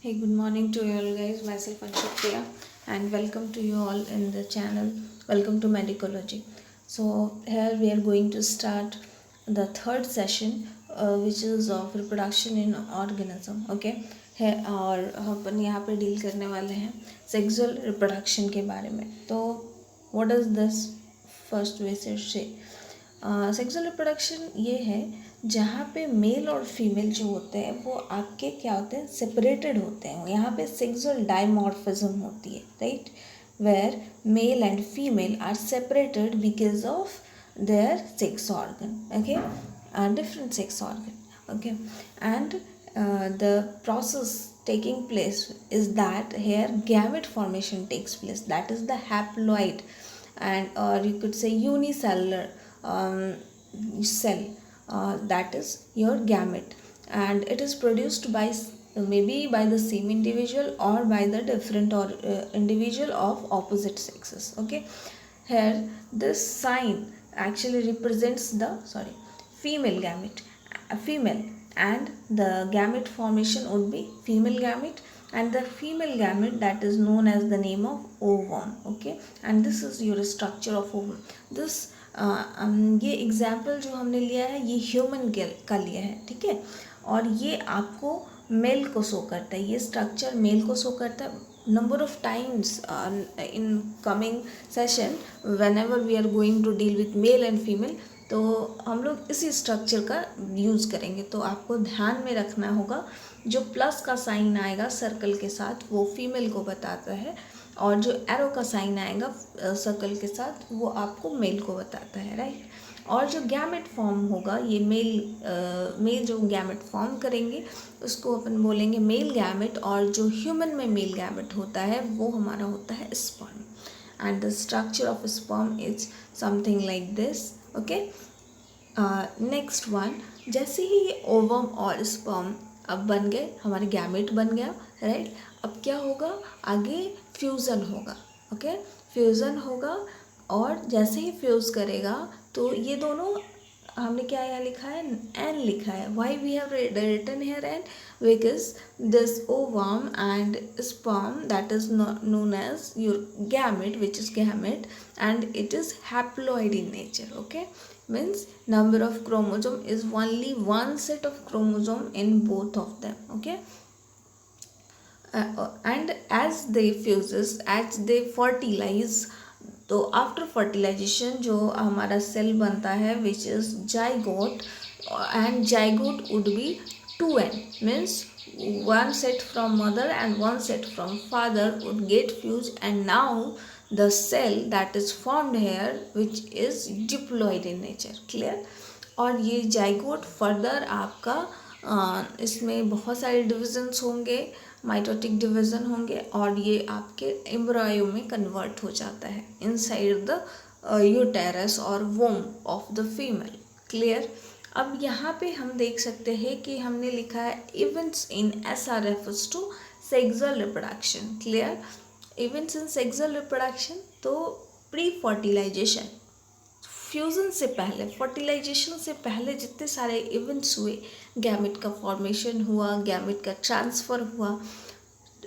Hey, good morning to you all guys. Myself Anshukriya and welcome to you all in the channel. Welcome to Medicology. So here we are going to start the third session, which is of reproduction in organism. Okay, है और अपन यहाँ पे deal करने वाले हैं sexual reproduction के बारे में. तो what is this? First way से सेक्सुअल रिप्रोडक्शन ये है जहाँ पे मेल और फीमेल जो होते हैं वो आपके क्या होते हैं, सेपरेटेड होते हैं. यहाँ पे सेक्सुअल डायमॉर्फिज्म होती है, right, where male and female are separated because of their sex organ, okay, different sex organ, okay, and the process taking place is that here gamete formation takes place, that is the haploid, and or you could say unicellular cell, that is your gamete, and it is produced by maybe by the same individual or by the different or individual of opposite sexes, okay. Here this sign actually represents the female gamete, female, and the gamete formation would be female gamete, and the female gamete that is known as the name of ovum, okay, and this is your structure of ovum. This ये example जो हमने लिया है ये human का लिया है, ठीक है, और ये आपको मेल को शो करता है, ये स्ट्रक्चर मेल को शो करता है. Number of times in coming session whenever we are going to deal with male and female, तो हम लोग इसी स्ट्रक्चर का यूज़ करेंगे. तो आपको ध्यान में रखना होगा जो प्लस का साइन आएगा सर्कल के साथ वो फीमेल को बताता है, और जो एरो का साइन आएगा सर्कल के साथ वो आपको मेल को बताता है, राइट. और जो गैमेट फॉर्म होगा ये मेल जो गैमेट फॉर्म करेंगे उसको अपन बोलेंगे मेल गैमेट, और जो ह्यूमन में मेल गैमेट होता है वो हमारा होता है sperm, and the structure of sperm is something like this, okay. Next one, जैसे ही ये ओवम और स्पर्म अब बन गए, हमारे गैमेट बन गया, राइट. अब क्या होगा, आगे फ्यूज़न होगा, ओके, फ्यूज़न होगा, और जैसे ही फ्यूज़ करेगा तो ये दोनों, हमने क्या यहाँ लिखा है, एन लिखा है. Why we have written here N, because this ovum and sperm that is known as your gamete, which is gamete, and it is haploid in nature, okay. means number of chromosome is only one set of chromosome in both of them, okay. And as they fuses, as they fertilize, तो after fertilisation जो हमारा cell बनता है which is zygote, and zygote would be 2n, means one set from mother and one set from father would get fused, and now the cell that is formed here which is diploid in nature, clear. और ये zygote further आपका इसमें बहुत सारे divisions होंगे, mitotic division होंगे, और ये आपके एम्ब्रायो में कन्वर्ट हो जाता है इनसाइड द यूटेरस और वोम ऑफ द फीमेल, क्लियर. अब यहाँ पे हम देख सकते हैं कि हमने लिखा है events in SR refers to sexual reproduction, clear. Events in sexual reproduction, तो प्री फर्टिलाइजेशन, फ्यूज़न से पहले, फर्टिलाइजेशन से पहले जितने सारे इवेंट्स हुए, गैमेट का फॉर्मेशन हुआ, गैमेट का ट्रांसफ़र हुआ,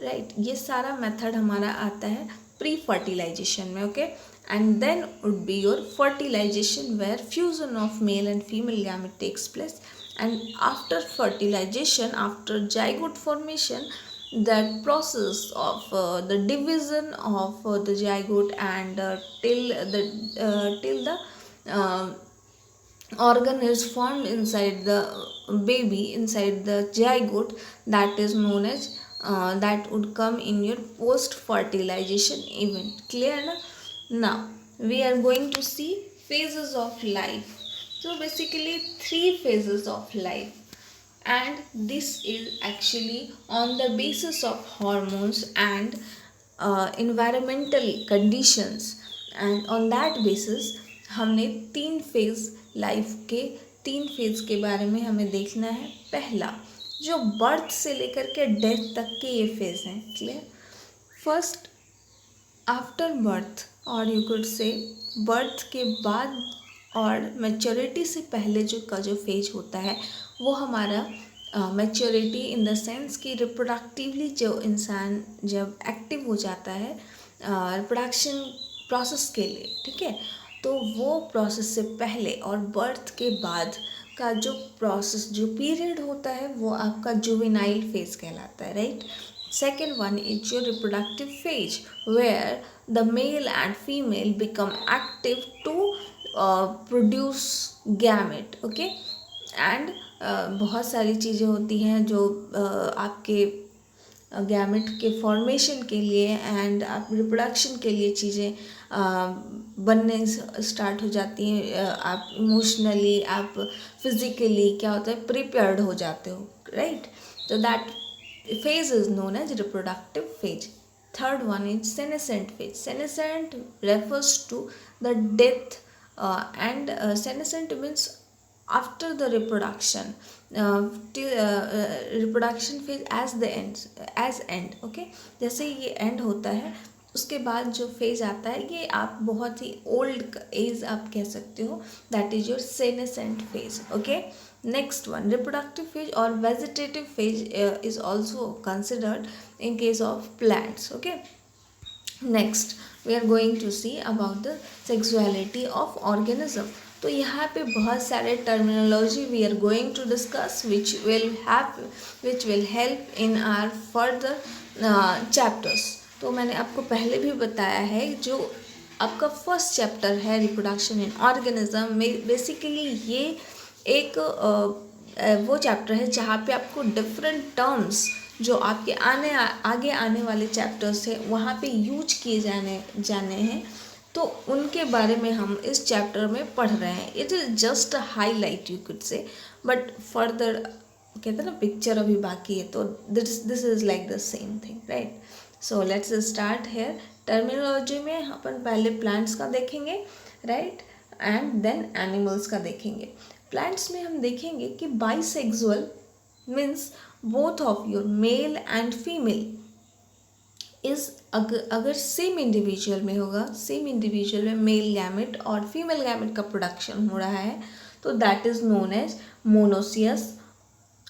राइट, ये सारा मेथड हमारा आता है प्री फर्टिलाइजेशन में, okay. And then would be your fertilization where fusion of male and female gamete takes place, and after fertilization, after zygote formation, that process of the division of the zygote and till the organ is formed inside the baby, inside the zygote, that is known as that would come in your post fertilization event, clear na. Now we are going to see phases of life. So basically 3 phases of life, and this is actually on the basis of hormones and environmental conditions, and on that basis हमने 3 phase life के 3 phase के बारे में हमें देखना है. पहला जो बर्थ से लेकर के डेथ तक के ये फेज़ हैं, क्लियर. फर्स्ट आफ्टर बर्थ, और यू कुड से बर्थ के बाद और मैच्योरिटी से पहले जो फेज होता है वो हमारा मैच्योरिटी इन द सेंस कि रिप्रोडक्टिवली जो इंसान जब एक्टिव हो जाता है रिप्रोडक्शन प्रोसेस के लिए, ठीक है, तो वो प्रोसेस से पहले और बर्थ के बाद का जो प्रोसेस, जो पीरियड होता है, वो आपका जुवेनाइल फेज कहलाता है, right. Second one is your reproductive phase where the male and female become active to produce gamete, okay. And बहुत सारी चीज़ें होती हैं जो आपके गैमेट के फॉर्मेशन के लिए एंड आप रिप्रोडक्शन के लिए चीज़ें बनने स्टार्ट हो जाती हैं. आप इमोशनली, आप फिज़िकली क्या होता है, प्रिपेयर्ड हो जाते हो, राइट. तो that phase is known as reproductive phase. Third one is senescent phase. Senescent refers to the death and senescent means after the reproduction, reproduction phase as the end, okay. जैसे ये end होता है उसके बाद जो phase आता है, ये आप बहुत ही ओल्ड एज आप कह सकते हो, that is your senescent phase, okay. Next one reproductive phase और vegetative phase is also considered in case of plants, okay. Next we are going to see about the sexuality of organism. तो यहाँ पे बहुत सारे terminology we are going to discuss which will help in our further chapters. तो मैंने आपको पहले भी बताया है, जो आपका फर्स्ट चैप्टर है रिप्रोडक्शन इन ऑर्गेनिज्म में, बेसिकली ये एक वो चैप्टर है जहाँ पे आपको डिफरेंट टर्म्स जो आपके आगे आने वाले चैप्टर्स हैं वहाँ पे यूज किए जाने हैं, तो उनके बारे में हम इस चैप्टर में पढ़ रहे हैं. It is just a highlight you could say, but further कहते हैं ना पिक्चर अभी बाकी है, तो this is like the same thing, right. So let's start here. Terminology में अपन पहले प्लांट्स का देखेंगे, राइट, एंड देन एनिमल्स का देखेंगे. प्लांट्स में हम देखेंगे कि bisexual means both of your male and female is अगर सेम इंडिविजुअल में होगा, सेम इंडिविजुअल में मेल गैमेट और फीमेल गैमेट का प्रोडक्शन हो रहा है, तो that is known as monoecious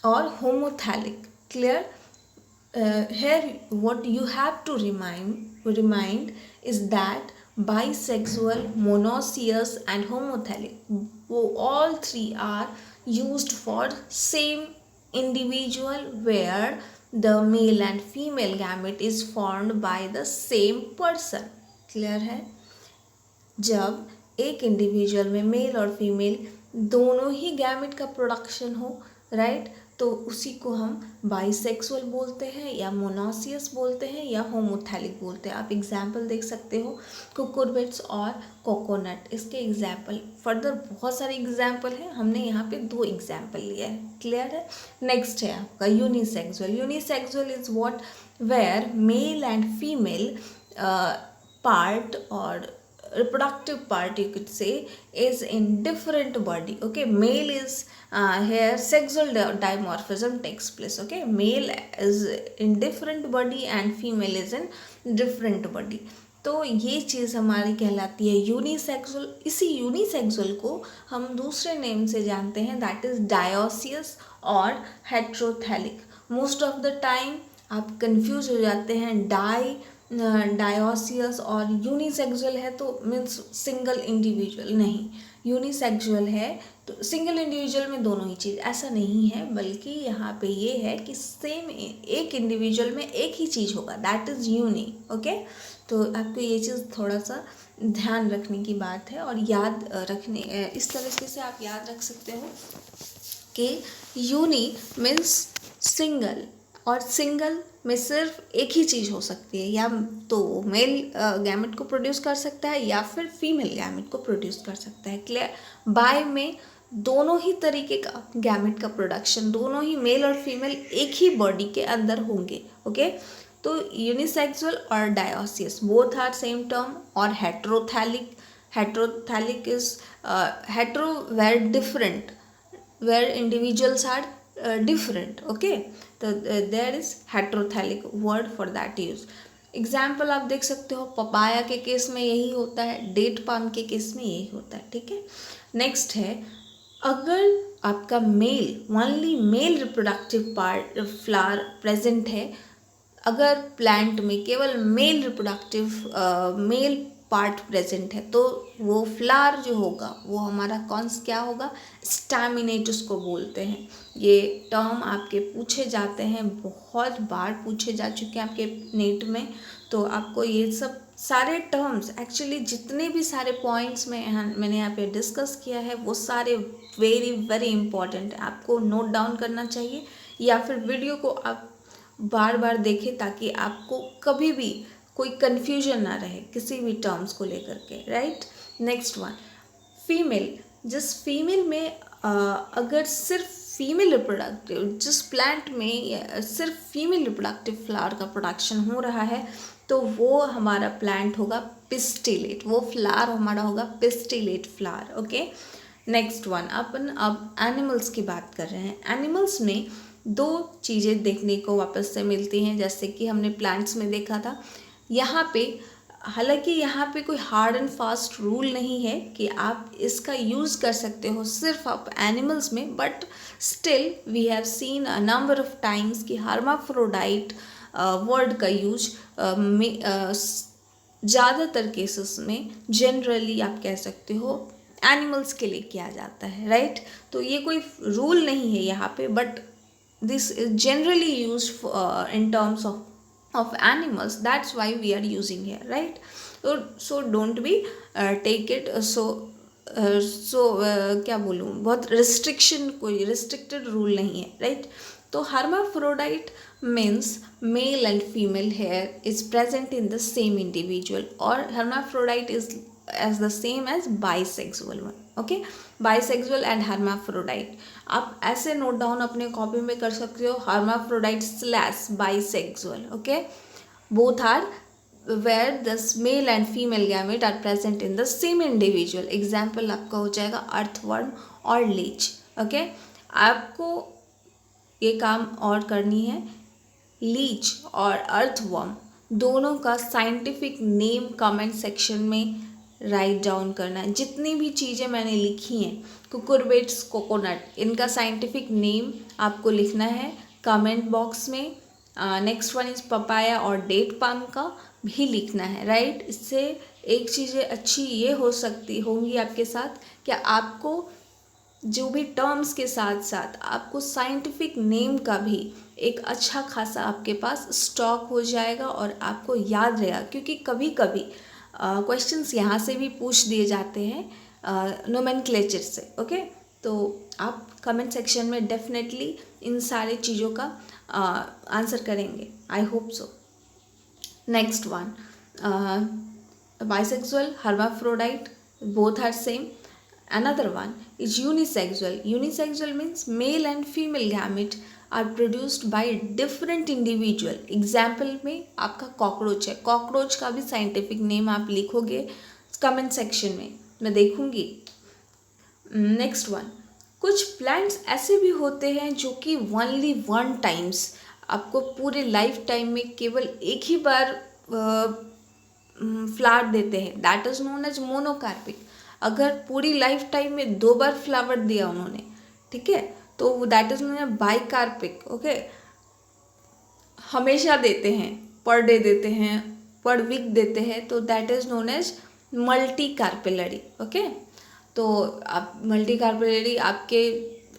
और homothallic. Clear? Here what you have to remind is that bisexual, monoecious and homothelic, all three are used for same individual where the male and female gamete is formed by the same person. Clear है? जब एक individual में mail और female दोनों ही gamete का production हो, right, तो उसी को हम बाइसेक्सुअल बोलते हैं या मोनोसियस बोलते हैं या होमोथैलिक बोलते हैं. आप एग्जाम्पल देख सकते हो कुकुरबिट्स और कोकोनट, इसके एग्जाम्पल. फर्दर बहुत सारे एग्जाम्पल हैं, हमने यहाँ पे 2 एग्जाम्पल लिया है. क्लियर है? नेक्स्ट है आपका unisexual. Unisexual is what where male and female part और reproductive part you could say is in different body, okay. Male is here sexual dimorphism takes place, okay. Male is in different body and female is in different body. तो ये चीज़ हमारी कहलाती है unisexual. इसी unisexual को हम दूसरे name से जानते हैं, दैट इज डायोसियस और heterothallic. Most of the time आप कंफ्यूज हो जाते हैं, डायोसियस और यूनिसेक्सुअल है तो मीन्स सिंगल इंडिविजुअल. नहीं, यूनिसेक्सुअल है तो सिंगल इंडिविजुअल में दोनों ही चीज़, ऐसा नहीं है, बल्कि यहाँ पे ये है कि सेम एक इंडिविजुअल में एक ही चीज़ होगा, दैट इज़ यूनि, ओके. तो आपको ये चीज़ थोड़ा सा ध्यान रखने की बात है और याद रखने, इस तरीके से आप याद रख सकते हो कि यूनि मीन्स सिंगल, और सिंगल में सिर्फ एक ही चीज़ हो सकती है, या तो मेल गैमेट को प्रोड्यूस कर सकता है या फिर फीमेल गैमेट को प्रोड्यूस कर सकता है. क्लियर? बाय में दोनों ही तरीके का गैमेट का प्रोडक्शन, दोनों ही मेल और फीमेल एक ही बॉडी के अंदर होंगे, ओके. तो यूनिसेक्सुअल और dioecious both are same term. और heterothallic is hetero where different, where individuals are different, okay. तो there is heterothalic word for that use. Example आप देख सकते हो, पपाया के केस में यही होता है, डेट पाम के केस में यही होता है, ठीक है. नेक्स्ट है अगर आपका male only male reproductive part flower present है, अगर प्लांट में केवल male reproductive male part present है, तो वो फ्लावर जो होगा वो हमारा क्या होगा, स्टैमिनेट उसको बोलते हैं। ये टर्म आपके पूछे जाते हैं, बहुत बार पूछे जा चुके हैं आपके नेट में। तो आपको ये सब सारे टर्म्स, एक्चुअली जितने भी सारे पॉइंट्स मैंने यहाँ पे डिस्कस किया है वो सारे वेरी वेरी इंपॉर्टेंट है, आपको नोट डाउन करना चाहिए या फिर वीडियो को आप बार बार देखें ताकि आपको कभी भी कोई कन्फ्यूजन ना रहे किसी भी टर्म्स को लेकर के, राइट। Next one, female. जिस फीमेल में अगर सिर्फ फीमेल रिप्रोडक्टिव, जिस प्लांट में सिर्फ फीमेल रिप्रोडक्टिव फ्लावर का प्रोडक्शन हो रहा है, तो वो हमारा प्लांट होगा पिस्टिलेट, वो फ्लावर हमारा होगा pistillate flower, okay. Next one, अपन अब एनिमल्स की बात कर रहे हैं। एनिमल्स में दो चीज़ें देखने को वापस से मिलती हैं, जैसे कि हमने प्लांट्स में देखा था। यहाँ पे हालांकि यहाँ पे कोई हार्ड एंड फास्ट रूल नहीं है कि आप इसका यूज़ कर सकते हो सिर्फ आप एनिमल्स में, but still we have seen a number of times कि हर्माफ्रोडाइट वर्ड का यूज ज़्यादातर केसेस में जनरली आप कह सकते हो एनिमल्स के लिए किया जाता है, राइट। तो ये कोई रूल नहीं है यहाँ पे, but this is generally used for, in terms of animals, that's why we are using here, right। so don't be take it क्या बोलूँ, बहुत रिस्ट्रिक्शन, कोई रिस्ट्रिक्टेड रूल नहीं है, राइट। तो hermaphrodite means male and female hair is present in the same individual, or hermaphrodite is as the same as bisexual one, okay. Bisexual and hermaphrodite आप ऐसे note down अपने copy में कर सकते हो, hermaphrodite slash bisexual, okay. Both are where the male and female gamete are present in the same individual. Example आपका हो जाएगा अर्थवर्म और लीच, ओके। आपको ये काम और करनी है, लीच और अर्थवर्म दोनों का साइंटिफिक नेम कमेंट सेक्शन में राइट डाउन करना है। जितनी भी चीज़ें मैंने लिखी हैं, कुकुरबिट्स, कोकोनट, इनका साइंटिफिक नेम आपको लिखना है कमेंट बॉक्स में। नेक्स्ट वन इज पपाया और डेट पाम का भी लिखना है, राइट। इससे एक चीज़ें अच्छी ये होंगी आपके साथ कि आपको जो भी टर्म्स के साथ साथ आपको साइंटिफिक नेम का भी एक अच्छा खासा आपके पास स्टॉक हो जाएगा और आपको याद रहेगा, क्योंकि कभी कभी क्वेश्चंस यहाँ से भी पूछ दिए जाते हैं नोमेनक्लेचर से, ओके। तो आप कमेंट सेक्शन में डेफिनेटली इन सारे चीज़ों का आंसर करेंगे, I hope so. Next one, bisexual, hermaphrodite, both are same. Another one is unisexual. Unisexual means male and female gamete are produced by different individual. Example में आपका कॉकरोच है, cockroach का भी साइंटिफिक नेम आप लिखोगे comment section में, मैं देखूंगी। नेक्स्ट वन, कुछ प्लांट्स ऐसे भी होते हैं जो कि ओनली वन टाइम्स आपको पूरे लाइफ टाइम में केवल एक ही बार फ्लावर देते हैं, that is known as monocarpic. अगर पूरी लाइफ टाइम में 2 बार फ्लावर दिया उन्होंने, ठीक है, तो that is known as bicarpic, okay. हमेशा देते हैं, पर डे देते हैं, पर वीक देते हैं, तो that is known as multi carpellary, okay. तो आप मल्टी कार्पेलरी, आपके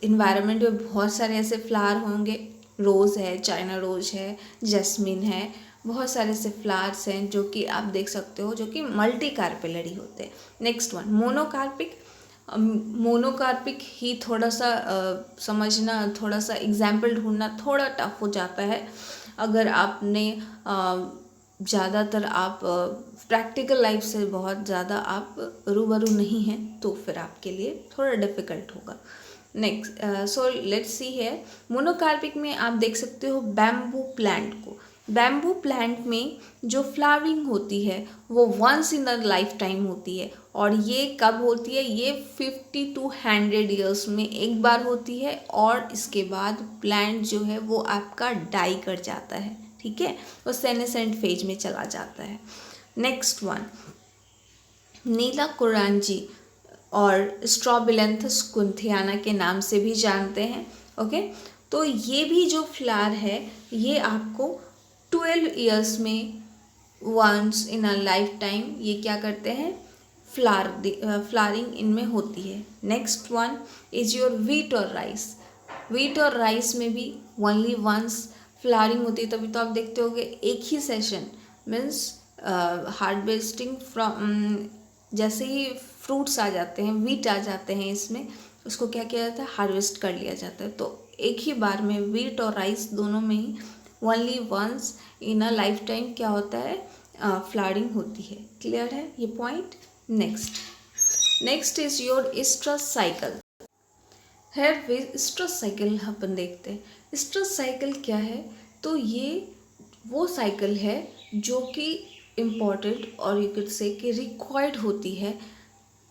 इन्वायरमेंट में बहुत सारे ऐसे फ्लावर होंगे, रोज़ है, चाइना रोज है, जैस्मिन है, बहुत सारे से फ्लावर्स हैं जो कि आप देख सकते हो जो कि मल्टी कार्पेलरी होते हैं। Next one, monocarpic. मोनोकार्पिक ही थोड़ा सा समझना, थोड़ा सा एग्जाम्पल ढूंढना थोड़ा टफ हो जाता है। अगर आपने ज़्यादातर आप प्रैक्टिकल लाइफ से बहुत ज़्यादा आप रूबरू नहीं हैं तो फिर आपके लिए थोड़ा डिफ़िकल्ट होगा। नेक्स्ट, सो लेट्स सी है, मोनोकार्पिक में आप देख सकते हो बैम्बू प्लांट को। बैम्बू प्लांट में जो फ्लावरिंग होती है वो once in the lifetime होती है, और ये कब होती है, ये 50 to 100 ईयर्स में एक बार होती है, और इसके बाद प्लांट जो है वो आपका डाई कर जाता है, ठीक है, वो सेनेसेंट फेज में चला जाता है। नेक्स्ट वन, नीला कुरांजी और स्ट्रॉबिलेंथस कुंथियाना के नाम से भी जानते हैं। ओके, तो ये भी जो फ्लावर है ये आपको 12 ईयर्स में once in a life time ये क्या करते हैं, फ्लावरिंग इनमें होती है। Next one is your wheat और राइस। व्हीट और राइस में भी ओनली वंस फ्लावरिंग होती है, तभी तो आप देखते होगे एक ही सेशन मीन्स हार्वेस्टिंग फ्रॉम, जैसे ही फ्रूट्स आ जाते हैं, व्हीट आ जाते हैं, इसमें उसको क्या किया जाता है, हार्वेस्ट कर लिया जाता है। तो एक ही बार में व्हीट और राइस दोनों में ही only once in a life time क्या होता है, फ्लावरिंग होती है। क्लियर है ये point. Next is your stress cycle. है स्ट्रेस साइकिल अपन देखते हैं। स्ट्रेस साइकिल क्या है, तो ये वो साइकिल है जो कि इम्पॉर्टेंट और यू कैन से कि रिक्वायर्ड होती है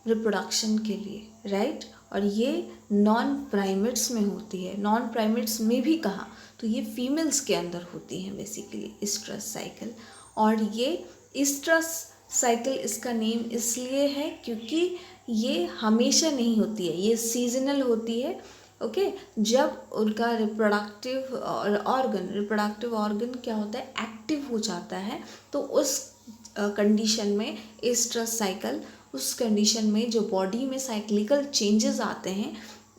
रिप्रोडक्शन के लिए, राइट। और ये नॉन प्राइमेट्स में होती है। नॉन प्राइमेट्स में भी कहाँ, तो ये फीमेल्स के अंदर होती हैं बेसिकली स्ट्रेस साइकिल। और ये स्ट्रेस साइकिल इसका नेम इसलिए है क्योंकि ये हमेशा नहीं होती है, ये सीजनल होती है। ओके, जब उनका रिप्रोडक्टिव ऑर्गन क्या होता है, एक्टिव हो जाता है, तो उस कंडीशन में स्ट्रेस साइकिल, उस कंडीशन में जो बॉडी में साइक्लिकल चेंजेस आते हैं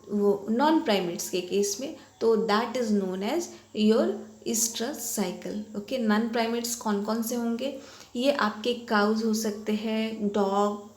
वो नॉन प्राइमेट्स के केस में, तो that is known as your stress cycle. Okay, non primates कौन कौन से होंगे, ये आपके काउज हो सकते हैं, डॉग,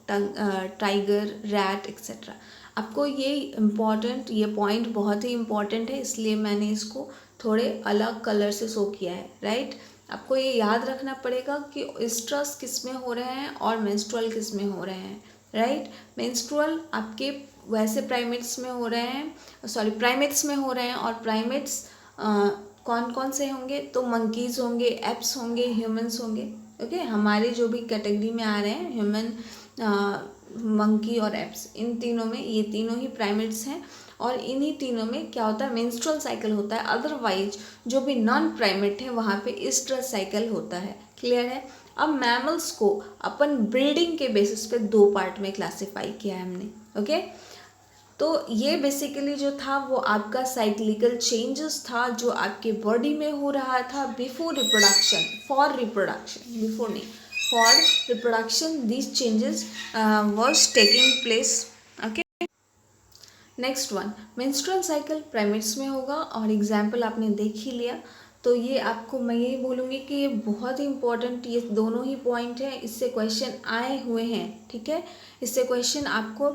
टाइगर, रैट एक्सेट्रा। आपको ये इम्पॉर्टेंट, ये पॉइंट बहुत ही इम्पॉर्टेंट है, इसलिए मैंने इसको थोड़े अलग कलर से शो किया है, राइट। आपको ये याद रखना पड़ेगा कि स्ट्रेस किस में हो रहे हैं और मेंस्ट्रुअल किस में हो रहे हैं, राइट। मेंस्ट्रुअल आपके वैसे प्राइमेट्स में हो रहे हैं, प्राइमेट्स में हो रहे हैं, और प्राइमेट्स कौन कौन से होंगे, तो मंकीज़ होंगे, एप्स होंगे, ह्यूमंस होंगे। ओके, हमारे जो भी कैटेगरी में आ रहे हैं, ह्यूमन, मंकी और एप्स, इन तीनों में, ये तीनों ही प्राइमेट्स हैं, और इन्हीं तीनों में क्या होता है, मेंस्ट्रुअल साइकिल होता है। अदरवाइज जो भी नॉन प्राइमेट है वहाँ पे स्ट्रेस साइकिल होता है। क्लियर है। अब मैमल्स को अपन ब्रीडिंग के बेसिस पे 2 पार्ट में क्लासीफाई किया है हमने। ओके, तो ये बेसिकली जो था वो आपका साइक्लिकल चेंजेस था जो आपके बॉडी में हो रहा था before reproduction, for reproduction, before नहीं, for reproduction these changes was taking place. Okay, next one, menstrual cycle primates में होगा, और एग्जाम्पल आपने देख ही लिया। तो ये आपको मैं यही बोलूँगी कि ये बहुत ही इंपॉर्टेंट, ये दोनों ही पॉइंट हैं, इससे क्वेश्चन आए हुए हैं, ठीक है। इससे क्वेश्चन आपको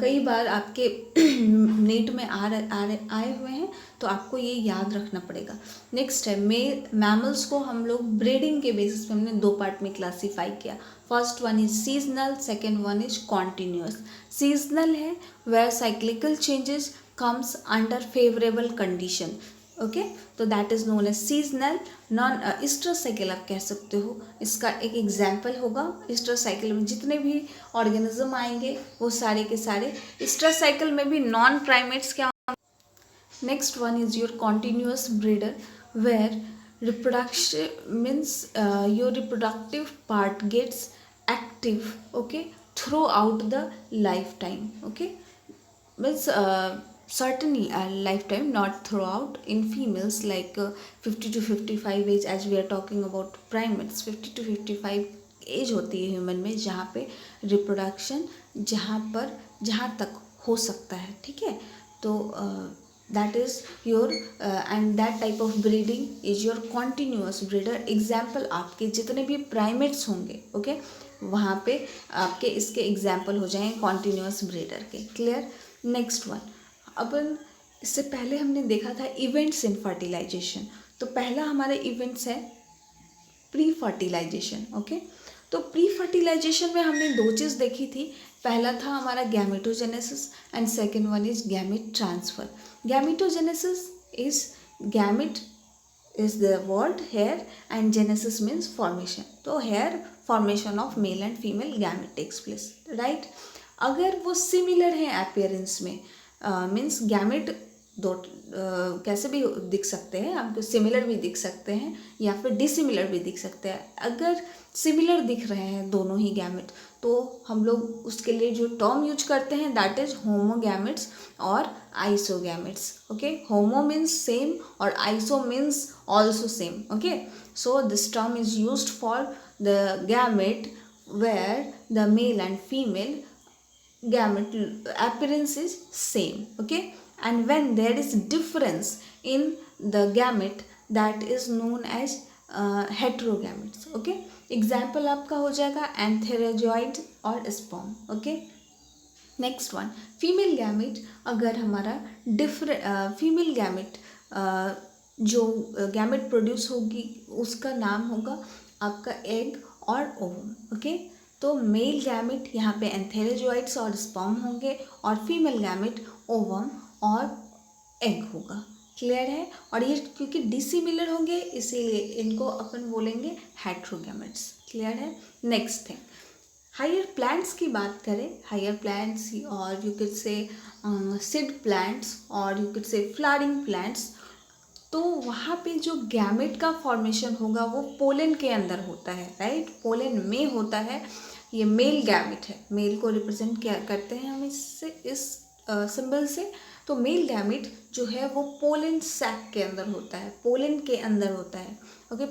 कई बार आपके नेट में आए हुए हैं, तो आपको ये याद रखना पड़ेगा। नेक्स्ट है मैमल्स को हम लोग ब्रीडिंग के बेसिस पे हमने 2 पार्ट में क्लासीफाई किया। First one is seasonal, second one is continuous. Seasonal है where cyclical changes comes under favourable condition. Okay, तो that is known as seasonal. Non stress cycle आप कह सकते हो, इसका एक एग्जाम्पल होगा। स्ट्रेस साइकिल में जितने भी ऑर्गेनिज्म आएंगे वो सारे के सारे स्ट्रेस साइकिल में भी नॉन प्राइमेट्स क्या। Next one is your continuous breeder where reproduction means your reproductive part gets active, okay, throughout the lifetime. Okay, means certain lifetime, not throughout. In females like 50 to 55 age, as we are talking about primates, 50 to 55 as होती है human में जहाँ पे reproduction जहाँ तक हो सकता है, ठीक है। तो that is your and that type of breeding is your continuous breeder. Example आपके जितने भी प्राइमेट्स होंगे, ओके, वहाँ पे आपके इसके एग्जाम्पल हो जाएंगे कॉन्टीन्यूअस ब्रीडर के। क्लियर। नेक्स्ट वन, अपन इससे पहले हमने देखा था इवेंट्स इन फर्टिलाइजेशन। तो पहला हमारा इवेंट्स है प्री फर्टिलाइजेशन। ओके, तो प्री फर्टिलाइजेशन में हमने 2 चीज़ देखी थी। पहला था हमारा gametogenesis and second one is gamete transfer. Gametogenesis is gamete is the word here and genesis means formation. तो here formation of male and female gamete takes place, right. अगर वो सिमिलर हैं appearance में, means gamete दो कैसे भी दिख सकते हैं, आपको सिमिलर भी दिख सकते हैं या फिर डिसिमिलर भी दिख सकते हैं। अगर सिमिलर दिख रहे हैं दोनों ही गैमेट तो हम लोग उसके लिए जो टर्म यूज करते हैं दैट इज होमोगैमेट्स और आइसोगैमेट्स। ओके, होमो मीन्स सेम और iso means also same. Okay, so this term is used for the gamete where the male and female gamete appearance is same. Okay, and when there is difference in the gamete that is known as heterogametes. Okay, example आपका हो जाएगा antherozoid और sperm. Okay, next one female gamete. अगर हमारा female gamete जो gamete produce होगी उसका नाम होगा आपका एग और ओवम। ओके, तो मेल गैमेट यहाँ पे एंथेरोजॉइड्स और स्पर्म होंगे और फीमेल गैमेट ओवम और एग होगा। क्लियर है? और ये क्योंकि डिसिमिलर होंगे इसीलिए इनको अपन बोलेंगे हेट्रोगैमेट्स। क्लियर है? नेक्स्ट थिंग, हायर प्लांट्स की बात करें, हायर प्लांट्स और you can say seed plants और you can say flowering plants, तो वहाँ पे जो गैमेट का फॉर्मेशन होगा वो पोलन के अंदर होता है। राइट, पोलन में होता है। ये मेल गैमेट है, मेल को रिप्रेजेंट क्या करते हैं हम इससे, इस सिंबल से। तो मेल गैमेट जो है वो पोलन सैक के अंदर होता है, पोलन के अंदर होता है। ओके,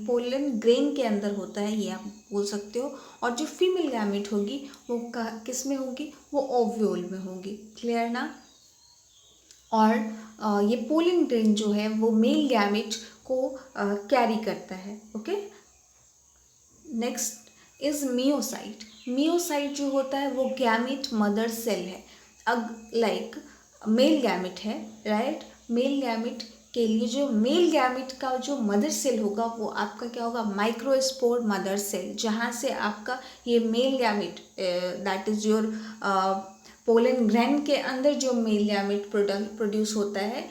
पोलन ग्रेन के अंदर होता है, ये आप बोल सकते हो। और जो फीमेल गैमेट होगी वो किस में होगी? वो ओव्यूल में होगी। क्लियर ना? और ये पोलन ग्रेन जो है वो मेल गैमेट को कैरी करता है। Okay, next is meiocyte. Meiocyte जो होता है वो गैमेट मदर सेल है। अब लाइक मेल गैमेट है, राइट, मेल गैमेट के लिए जो मेल गैमेट का जो मदर सेल होगा वो आपका क्या होगा? माइक्रोस्पोर मदर सेल, जहाँ से आपका ये male gamete that is your pollen gran के अंदर जो मेल गैमेट प्रोड्यूस होता है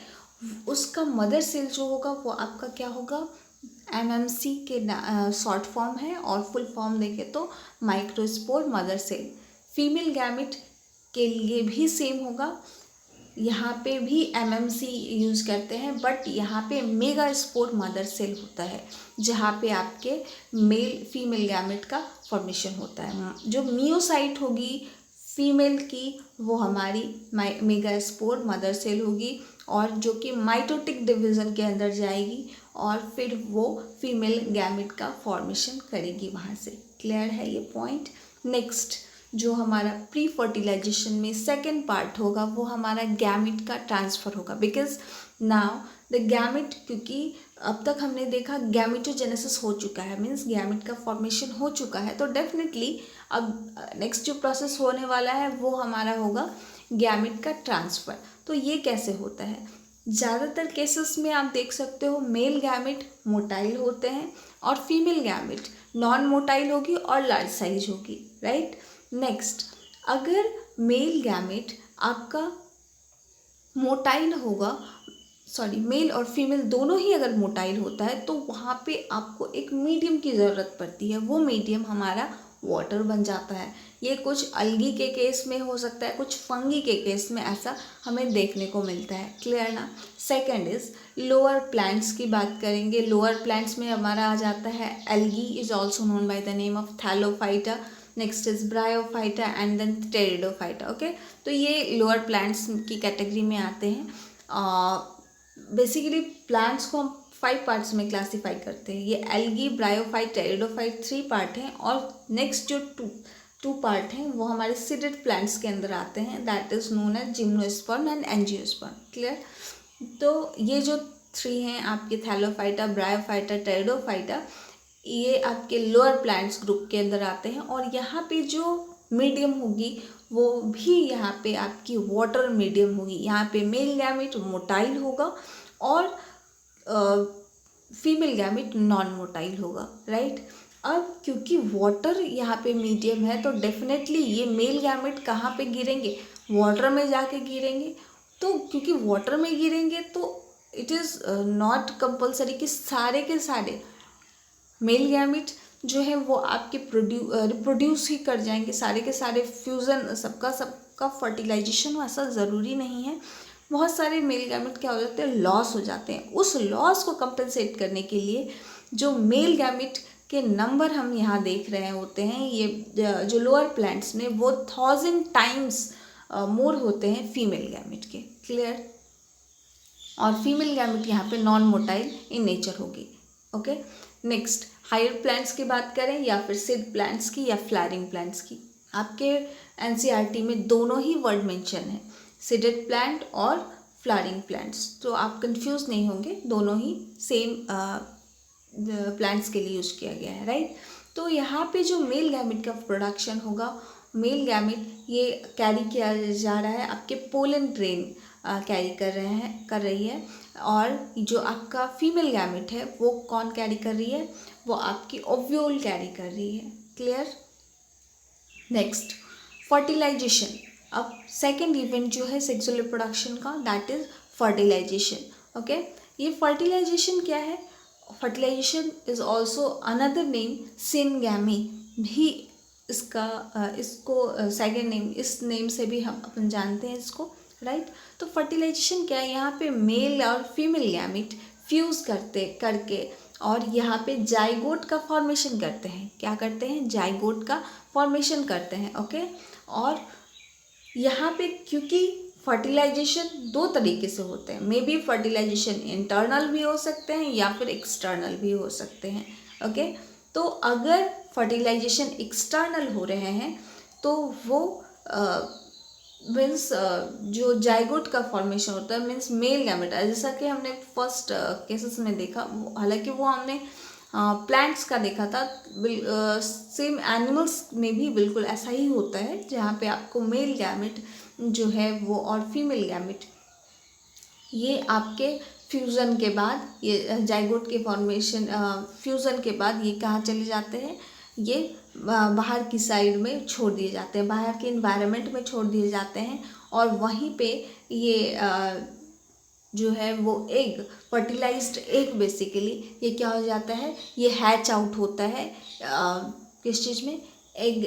उसका मदर सेल जो होगा वो आपका क्या होगा? MMC के शॉर्ट फॉर्म है और फुल फॉर्म देखें तो microspore mother cell. Female gamete के लिए भी सेम होगा, यहाँ पे भी MMC यूज़ करते हैं, बट यहाँ पे मेगा स्पोर मदर सेल होता है जहाँ पे आपके मेल फीमेल गैमेट का फॉर्मेशन होता है। जो मियोसाइट होगी फीमेल की वो हमारी मेगा स्पोर मदर सेल होगी और जो कि माइटोटिक डिवीज़न के अंदर जाएगी और फिर वो फीमेल गैमेट का फॉर्मेशन करेगी वहाँ से। क्लियर है ये पॉइंट? नेक्स्ट जो हमारा प्री फर्टिलाइजेशन में सेकेंड पार्ट होगा वो हमारा गैमेट का ट्रांसफ़र होगा। बिकॉज नाउ द गैमेट, क्योंकि अब तक हमने देखा गैमेटोजेनेसिस हो चुका है, मीन्स गैमेट का फॉर्मेशन हो चुका है, तो डेफिनेटली अब नेक्स्ट जो प्रोसेस होने वाला है वो हमारा होगा गैमेट का ट्रांसफ़र। तो ये कैसे होता है? ज़्यादातर केसेस में आप देख सकते हो मेल गैमेट मोटाइल होते हैं और फीमेल गैमेट नॉन मोटाइल होगी और लार्ज साइज होगी। राइट, नेक्स्ट अगर मेल गैमेट आपका मोटाइल होगा, सॉरी मेल और फीमेल दोनों ही अगर मोटाइल होता है तो वहाँ पे आपको एक मीडियम की ज़रूरत पड़ती है। वो मीडियम हमारा वाटर बन जाता है। ये कुछ अलगी के केस में हो सकता है, कुछ फंगी के केस में ऐसा हमें देखने को मिलता है। क्लियर ना? सेकंड इज लोअर प्लांट्स की बात करेंगे। लोअर प्लांट्स में हमारा आ जाता है algae is also known by the name of thallophyta, next is bryophyta and then pteridophyta. Okay, तो ये लोअर प्लांट्स की कैटेगरी में आते हैं। बेसिकली प्लांट्स को हम 5 पार्ट्स में क्लासीफाई करते हैं। ये एल्गी, ब्रायोफाइट, टेरिडोफाइट 3 पार्ट हैं और नेक्स्ट जो टू पार्ट हैं वो हमारे सीडेड प्लांट्स के अंदर आते हैं, that is known as gymnosperm and angiosperm. Clear? तो ये जो 3 हैं आपके थैलोफाइटा, ब्रायोफाइटा, टेरिडोफाइटा, ये आपके लोअर प्लांट्स ग्रुप के अंदर आते हैं। और यहाँ पे जो मीडियम होगी वो भी यहाँ पे आपकी वाटर मीडियम होगी। यहाँ पे मेल गैमेट मोटाइल होगा और फीमेल गैमेट नॉन मोटाइल होगा। राइट, अब क्योंकि वाटर यहाँ पे मीडियम है तो डेफिनेटली ये मेल गैमेट कहाँ पे गिरेंगे? वाटर में जाके गिरेंगे। तो क्योंकि वाटर में गिरेंगे तो इट इज़ नॉट कंपल्सरी कि सारे के सारे मेल गैमेट जो है वो आपके रिप्रोड्यूस ही कर जाएंगे, सारे के सारे फ्यूज़न सबका फर्टिलाइजेशन ऐसा ज़रूरी नहीं है। बहुत सारे मेल गैमेट क्या हो जाते हैं, लॉस हो जाते हैं। उस लॉस को कंपनसेट करने के लिए जो मेल गैमेट के नंबर हम यहाँ देख रहे होते हैं, ये जो लोअर प्लांट्स में, वो 1000 टाइम्स मोर होते हैं फीमेल गैमेट के। क्लियर? और फीमेल गैमेट यहाँ पे नॉन मोटाइल इन नेचर होगी। ओके, नेक्स्ट हायर प्लांट्स की बात करें या फिर सीड प्लांट्स की या फ्लावरिंग प्लांट्स की, आपके एनसीईआरटी में दोनों ही वर्ड मेंशन है, सीडेड प्लांट और फ्लावरिंग प्लांट्स, तो आप कंफ्यूज नहीं होंगे, दोनों ही सेम प्लांट्स के लिए यूज किया गया है, राइट। तो यहाँ पे जो मेल गैमेट का प्रोडक्शन होगा, मेल गैमेट ये कैरी किया जा रहा है, आपके पोलन ग्रेन कैरी कर रही है, और जो आपका फीमेल गैमेट है वो कौन कैरी कर रही है, वो आपकी ओव्यूल कैरी कर रही है। क्लियर? Next fertilization. अब सेकेंड इवेंट जो है सेक्सुअल रिप्रोडक्शन का, दैट इज फर्टिलाइजेशन। ओके, ये फर्टिलाइजेशन क्या है? Fertilization is also another name syngamy, भी इसको सेकेंड नेम, इस नेम से भी हम अपन जानते हैं इसको, राइट। तो फर्टिलाइजेशन क्या है? यहाँ पे मेल और फीमेल गैमेट फ्यूज़ करके और यहाँ पे जाइगोट का फॉर्मेशन करते हैं। क्या करते हैं? जाइगोट का फॉर्मेशन करते हैं। ओके, और यहाँ पे क्योंकि फर्टिलाइजेशन दो तरीके से होते हैं, मे बी फर्टिलाइजेशन इंटरनल भी हो सकते हैं या फिर एक्सटर्नल भी हो सकते हैं। ओके, तो अगर फर्टिलाइजेशन एक्सटर्नल हो रहे हैं तो वो मीन्स जो जाइगोट का फॉर्मेशन होता है, मीन्स मेल गैमेट, जैसा कि हमने फर्स्ट केसेस में देखा, हालांकि वो हमने प्लांट्स का देखा था, सेम एनिमल्स में भी बिल्कुल ऐसा ही होता है, जहाँ पे आपको मेल गैमेट जो है वो और फीमेल गैमेट ये आपके फ्यूज़न के बाद, ये जाइगोट के फॉर्मेशन फ्यूज़न के बाद ये कहाँ चले जाते हैं, ये बाहर की साइड में छोड़ दिए जाते हैं, बाहर के इन्वायरमेंट में छोड़ दिए जाते हैं, और वहीं पे ये जो है वो एग, फर्टिलाइज्ड एग बेसिकली ये क्या हो जाता है, ये हैच आउट होता है किस चीज़ में, एग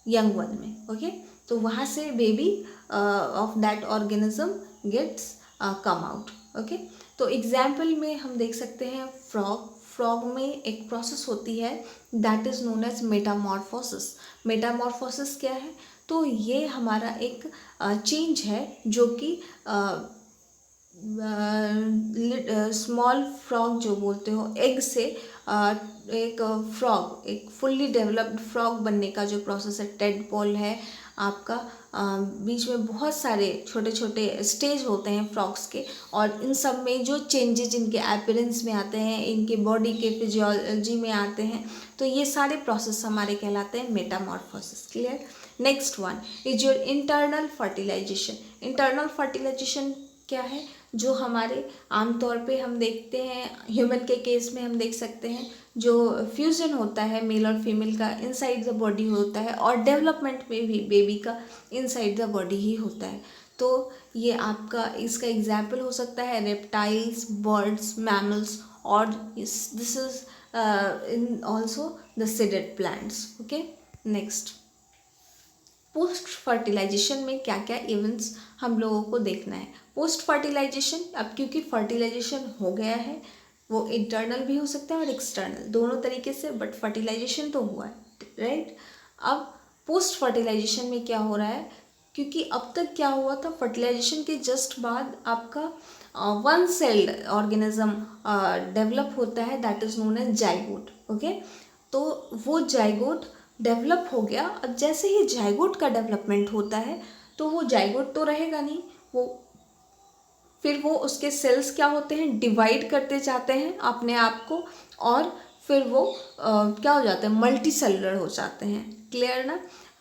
यंग वन में। ओके, तो वहाँ से baby of that organism gets come out. Okay, तो एग्जाम्पल में हम देख सकते हैं फ्रॉग में एक प्रोसेस होती है that is known as metamorphosis. Metamorphosis क्या है? तो ये हमारा एक चेंज है जो कि स्मॉल फ्रॉग जो बोलते हो, एग से एक फ्रॉग, एक फुल्ली डेवलप्ड फ्रॉग बनने का जो प्रोसेस है, टेडपोल है आपका, बीच में बहुत सारे छोटे छोटे स्टेज होते हैं फ्रॉग्स के, और इन सब में जो चेंजेज इनके अपीयरेंस में आते हैं, इनके बॉडी के फिजियोलॉजी में आते हैं, तो ये सारे प्रोसेस हमारे कहलाते हैं metamorphosis. Clear? Next one is your internal fertilization. Internal fertilization क्या है? जो हमारे आमतौर पे हम देखते हैं, ह्यूमन के केस में हम देख सकते हैं, जो फ्यूजन होता है मेल और फीमेल का इनसाइड द बॉडी होता है, और डेवलपमेंट में भी बेबी का इनसाइड द बॉडी ही होता है। तो ये आपका इसका एग्जाम्पल हो सकता है रेप्टाइल्स, बर्ड्स, मैमल्स, और this is in also the seeded plants. Okay, next post fertilization में क्या क्या इवेंट्स हम लोगों को देखना है। पोस्ट फर्टिलाइजेशन, अब क्योंकि फर्टिलाइजेशन हो गया है, वो इंटरनल भी हो सकता है और एक्सटर्नल, दोनों तरीके से, बट फर्टिलाइजेशन तो हुआ है, राइट। अब पोस्ट फर्टिलाइजेशन में क्या हो रहा है, क्योंकि अब तक क्या हुआ था, फर्टिलाइजेशन के जस्ट बाद आपका वन सेल्ड ऑर्गेनिज्म डेवलप होता है, that is known as zygote. Okay, तो वो जाइगोट डेवलप हो गया। अब जैसे ही जाइगोट का डेवलपमेंट होता है, तो वो जाइगोट तो रहेगा नहीं, फिर वो उसके सेल्स क्या होते हैं, डिवाइड करते जाते हैं अपने आप को, और फिर वो क्या हो जाते हैं, मल्टी सेलुलर हो जाते हैं। क्लियर ना?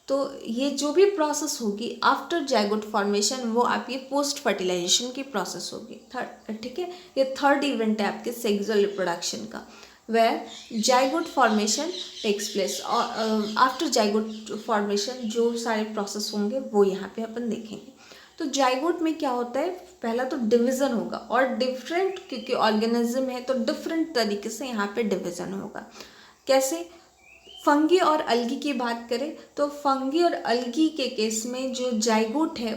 तो ये जो भी प्रोसेस होगी आफ्टर जाइगोट फॉर्मेशन, वो आपकी पोस्ट फर्टिलाइजेशन की प्रोसेस होगी। ठीक है, ये थर्ड इवेंट है आपके सेक्सुअल रिप्रोडक्शन का, where zygote formation takes place, और आफ्टर जाइगोट फॉर्मेशन जो सारे प्रोसेस होंगे वो यहाँ पे अपन देखेंगे। तो जाइगोट में क्या होता है, पहला तो डिवीज़न होगा, और डिफरेंट, क्योंकि ऑर्गेनिज्म है तो डिफरेंट तरीके से यहाँ पे डिवीज़न होगा। कैसे? फंगी और अलगी की बात करें तो फंगी और अलगी के केस में जो जाइगोट है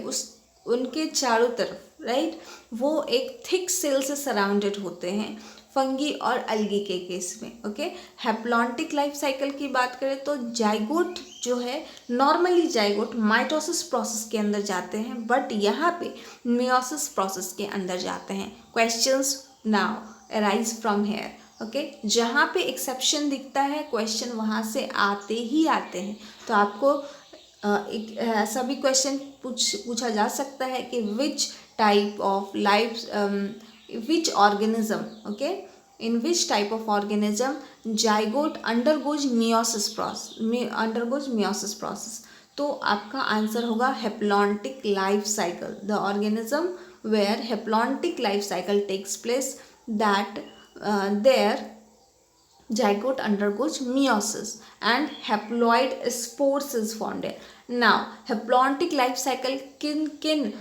उनके चारों तरफ राइट, वो एक थिक सेल से सराउंडेड होते हैं फंगी और अलगी के केस में। ओके, हैप्लॉन्टिक लाइफ साइकिल की बात करें तो जाइगोट जो है, नॉर्मली जाइगोट माइटोसिस प्रोसेस के अंदर जाते हैं, बट यहाँ पे मियोसिस प्रोसेस के अंदर जाते हैं। Questions now arise from here. Okay, जहाँ पे एक्सेप्शन दिखता है क्वेश्चन वहाँ से आते ही आते हैं। तो आपको एक ऐसा भी क्वेश्चन पूछा जा सकता है कि which type of life, which organism, okay, in which type of organism zygote undergoes meiosis process. तो आपका आंसर होगा haplontic life cycle, the organism where haplontic life cycle takes place, that there zygote undergoes meiosis and haploid spores is formed here. Now haplontic life cycle किन किन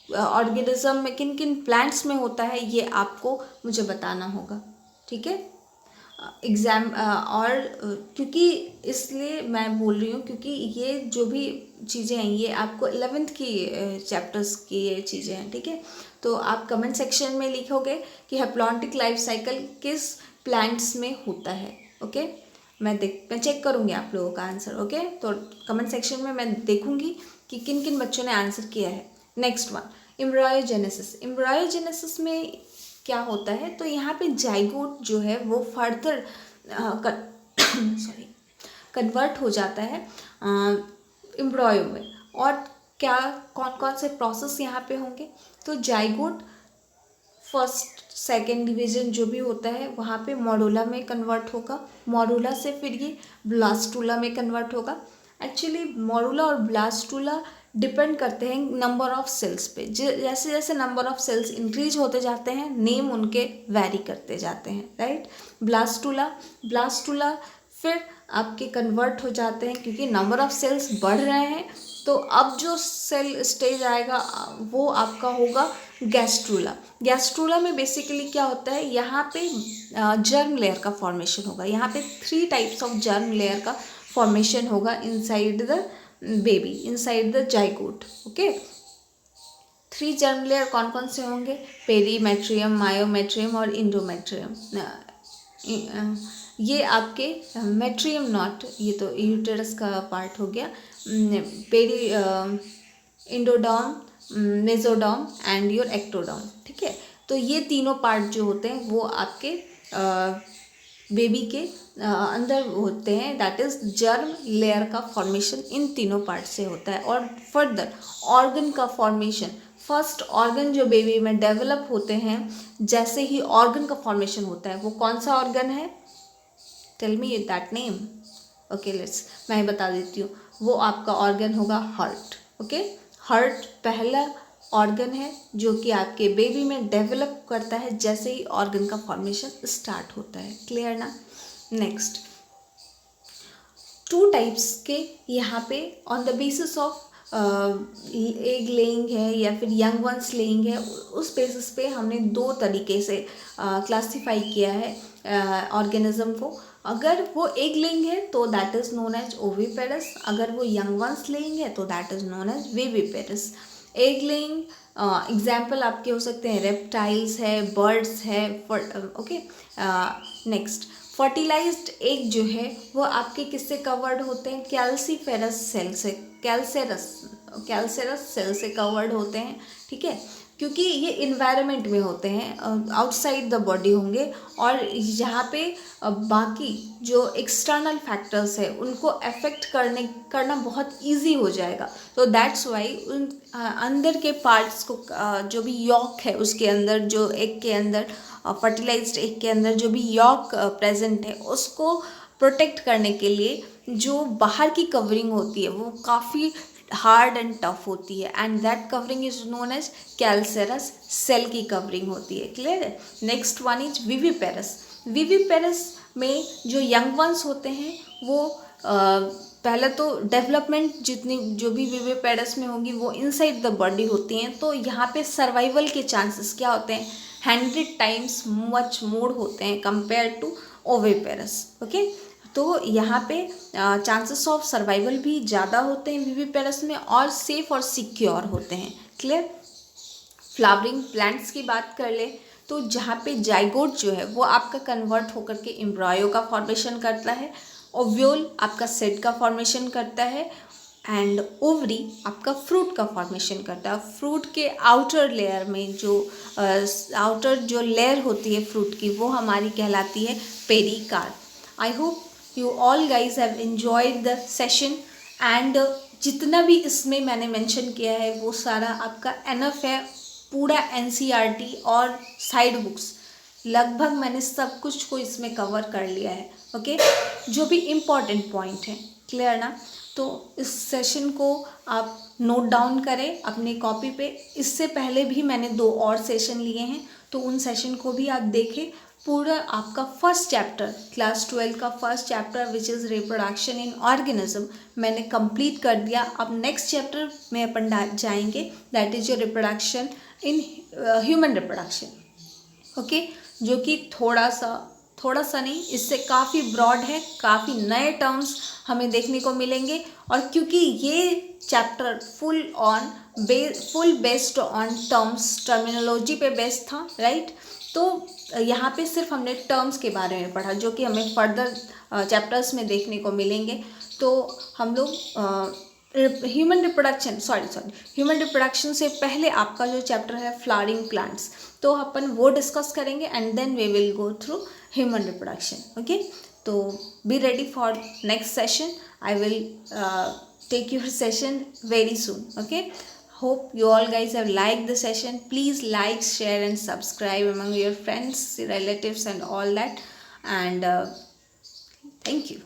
organism में, किन किन plants में होता है, ये आपको मुझे बताना होगा, ठीक है। एग्ज़ाम और क्योंकि इसलिए मैं बोल रही हूँ क्योंकि ये जो भी चीज़ें हैं ये आपको 11th की चैप्टर्स की ये चीज़ें हैं, ठीक है। तो आप कमेंट सेक्शन में लिखोगे कि हैप्लॉन्टिक लाइफ साइकिल किस प्लांट्स में होता है। ओके, मैं चेक करूँगी आप लोगों का आंसर। ओके, तो कमेंट सेक्शन में मैं देखूँगी कि किन किन बच्चों ने आंसर किया है। Next one, एम्ब्रायोजेनेसिस। एम्ब्रायोजेनेसिस में क्या होता है, तो यहाँ पे जाइगोट जो है वो फर्दर कन्वर्ट हो जाता है एम्ब्रायो में। और क्या कौन कौन से प्रोसेस यहाँ पे होंगे, तो जाइगोट फर्स्ट सेकेंड डिवीजन जो भी होता है वहाँ पे मॉडुला में कन्वर्ट होगा, मॉडुला से फिर ये ब्लास्टुला में कन्वर्ट होगा। एक्चुअली मॉडुला और ब्लास्टुला डिपेंड करते हैं नंबर ऑफ सेल्स पे। जैसे जैसे नंबर ऑफ सेल्स इंक्रीज होते जाते हैं नेम उनके वैरी करते जाते हैं, राइट। ब्लास्टुला फिर आपके कन्वर्ट हो जाते हैं क्योंकि नंबर ऑफ सेल्स बढ़ रहे हैं, तो अब जो सेल स्टेज आएगा वो आपका होगा गैस्ट्रुला। गैस्ट्रुला में बेसिकली क्या होता है, यहाँ पे जर्म लेयर का फॉर्मेशन होगा। यहाँ पे 3 टाइप्स ऑफ जर्म लेयर का फॉर्मेशन होगा inside the baby, inside the zygote. Okay, 3 germ layer कौन कौन से होंगे, पेरीमेट्रियम, मायोमेट्रियम और इंडोमेट्रियम। ये आपके मेट्रियम नॉट, ये तो यूटेरस का पार्ट हो गया, peri endoderm, mesoderm and your ectoderm, ठीक है। तो ये तीनों पार्ट जो होते हैं वो आपके बेबी के अंदर होते हैं, दैट इज जर्म लेयर का फॉर्मेशन इन तीनों पार्ट से होता है। और फर्दर ऑर्गन का फॉर्मेशन, फर्स्ट ऑर्गन जो बेबी में डेवलप होते हैं, जैसे ही ऑर्गन का फॉर्मेशन होता है वो कौन सा ऑर्गन है, tell me that name. Okay, let's मैं बता देती हूँ, वो आपका ऑर्गन होगा हार्ट। ओके, हार्ट पहला ऑर्गन है जो कि आपके बेबी में डेवलप करता है जैसे ही ऑर्गन का फॉर्मेशन स्टार्ट होता है। क्लियर ना। नेक्स्ट, 2 टाइप्स के यहाँ पे on the basis of egg laying है या फिर यंग वंस लेइंग है, उस बेसिस पे हमने 2 तरीके से क्लासीफाई किया है ऑर्गेनिज्म को। अगर वो एग लेइंग है तो that is known as oviparous, अगर वो यंग वंस लेइंग है तो that is known as viviparous. Egg laying example आपके हो सकते हैं रेप्टाइल्स है, बर्ड्स है। ओके, नेक्स्ट, फर्टिलाइज्ड एग जो है वो आपके किससे कवर्ड होते हैं, कैल्सीफेरस सेल से, कैल्सेरस सेल से कवर्ड होते हैं, ठीक है। क्योंकि ये इन्वायरमेंट में होते हैं, आउटसाइड द बॉडी होंगे, और यहाँ पे बाकी जो एक्सटर्नल फैक्टर्स है उनको अफेक्ट करना बहुत इजी हो जाएगा। तो दैट्स वाई उन अंदर के पार्ट्स को जो भी यॉक है उसके अंदर, जो एग के अंदर, फर्टिलाइज्ड एग के अंदर जो भी यॉक प्रेजेंट है उसको प्रोटेक्ट करने के लिए जो बाहर की कवरिंग होती है वो काफ़ी हार्ड एंड टफ होती है, and that covering is known as calcareous cell की कवरिंग होती है। क्लियर है। Next one is viviparous. Viviparous में जो यंग वंस होते हैं वो पहले तो डेवलपमेंट जितनी जो भी विविपेरस में होगी वो इनसाइड द बॉडी होती हैं, तो यहाँ पे सर्वाइवल के चांसेस क्या होते हैं, 100 टाइम्स मच मोर होते हैं कंपेयर टू ओविपेरस। ओके, तो यहाँ पे चांसेस ऑफ सर्वाइवल भी ज़्यादा होते हैं विविपेरस में, और सेफ और सिक्योर होते हैं। क्लियर। फ्लावरिंग प्लांट्स की बात कर ले तो जहाँ पे जाइगोट जो है वो आपका कन्वर्ट होकर के एम्ब्रायो का फॉर्मेशन करता है, ओव्यूल आपका सेड का फॉर्मेशन करता है एंड ओवरी आपका फ्रूट का फॉर्मेशन करता है। फ्रूट के आउटर लेयर में जो आउटर जो लेयर होती है फ्रूट की वो हमारी कहलाती है pericarp. I hope you all guys have enjoyed the session and जितना भी इसमें मैंने मेंशन किया है वो सारा आपका एनफ है। पूरा एनसीईआरटी और साइड बुक्स लगभग मैंने सब कुछ को इसमें कवर कर लिया है। ओके, जो भी इम्पॉर्टेंट पॉइंट है, क्लियर ना? तो इस सेशन को आप नोट डाउन करें अपने कॉपी पे। इससे पहले भी मैंने 2 और सेशन लिए हैं, तो उन सेशन को भी आप देखें। पूरा आपका फर्स्ट चैप्टर क्लास 12 का first chapter which is reproduction in organism मैंने कंप्लीट कर दिया। अब नेक्स्ट चैप्टर में अपन जाएंगे, that is your reproduction in human reproduction. Okay, जो कि थोड़ा सा नहीं, इससे काफ़ी ब्रॉड है, काफ़ी नए टर्म्स हमें देखने को मिलेंगे। और क्योंकि ये chapter full based on terminology पे बेस्ड था, राइट? तो यहाँ पे सिर्फ हमने टर्म्स के बारे में पढ़ा जो कि हमें फर्दर चैप्टर्स में देखने को मिलेंगे। तो हम लोग ह्यूमन रिप्रोडक्शन से पहले आपका जो चैप्टर है फ्लावरिंग प्लांट्स, तो अपन वो डिस्कस करेंगे and then we will go through human reproduction. Okay, तो be ready for next session. I will take your session very soon. Okay, hope you all guys have liked the session. Please like, share and subscribe among your friends, relatives and all that, and thank you.